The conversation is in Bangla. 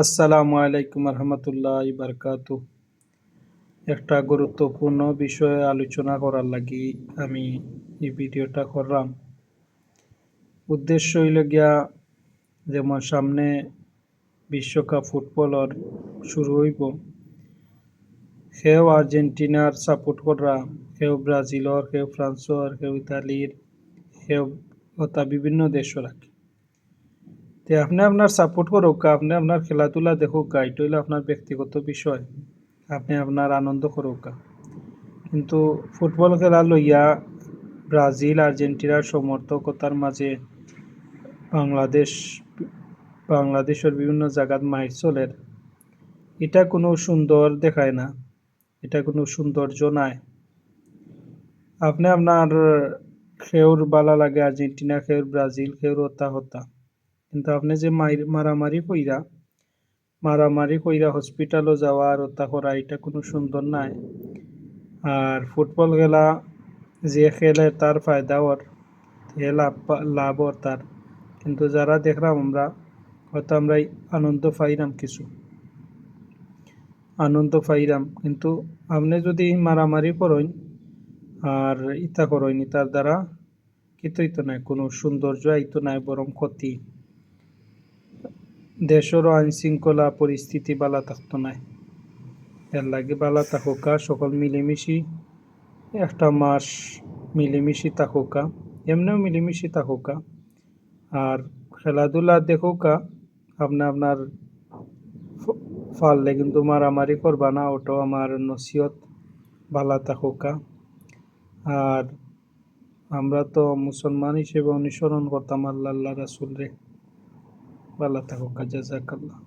আসসালামু আলাইকুম রহমতুল্লাহি বারকাতুহ। একটা গুরুত্বপূর্ণ বিষয়ে আলোচনা করার লাগি আমি এই ভিডিওটা করলাম। উদ্দেশ্য হইল গিয়া, যেমন সামনে বিশ্বকাপ ফুটবলর শুরু হইব, কেউ আর্জেন্টিনার সাপোর্ট করা, কেউ ব্রাজিলর, কেউ ফ্রান্সর, কেউ ইতালির, কেউ ওটা বিভিন্ন দেশের রাখে। তে আপনি আপনার সাপোর্ট করুক, আপনি আপনার খেলাধুলা দেখুক, এটা হইলে আপনার ব্যক্তিগত বিষয়, আপনি আপনার আনন্দ করুক। কিন্তু ফুটবল খেলা লইয়া ব্রাজিল আর্জেন্টিনার সমর্থকতার মাঝে বাংলাদেশের বিভিন্ন জায়গাত মাইর চলের, এটা কোনো সুন্দর দেখায় না, এটা কোনো সৌন্দর্য নাই। আপনি আপনার খেউর বালা লাগে আর্জেন্টিনা, খেউর ব্রাজিল, খেউর হতা, কিন্তু আপনি যে মারামারি কইরা হসপিটালও যাওয়া আর হত্যা করা, এটা কোনো সুন্দর নাই। আর ফুটবল খেলা যে খেলে তার ফায়দা ওর, লাভ ওর তার, কিন্তু যারা দেখলাম আমরা, হয়তো আমরা আনন্দ পাইরাম, কিন্তু আপনি যদি মারামারি করেন আর ইতা করেন, তার দ্বারা কিছুই তো নাই, কোনো সৌন্দর্য আইতো নাই, বরং ক্ষতি। দেশেরও আইন শৃঙ্খলা পরিস্থিতি বালা থাকতো নাই। এর লাগে বালা থাকুকা, সকল মিলেমিশি একটা মাস মিলেমিশি থাকুকা, এমনিও মিলেমিশি থাকুকা, আর খেলাধুলা দেখুকা। আপনার পারলে কিন্তু মারামারি করবা না, ওটাও আমার নসিহত। বালা থাকুকা। আর আমরা তো মুসলমান হিসেবে অনুসরণ করতাম আল্লাহ রাসূল রে। বালা থাকুকা। জাযাকাল্লাহ।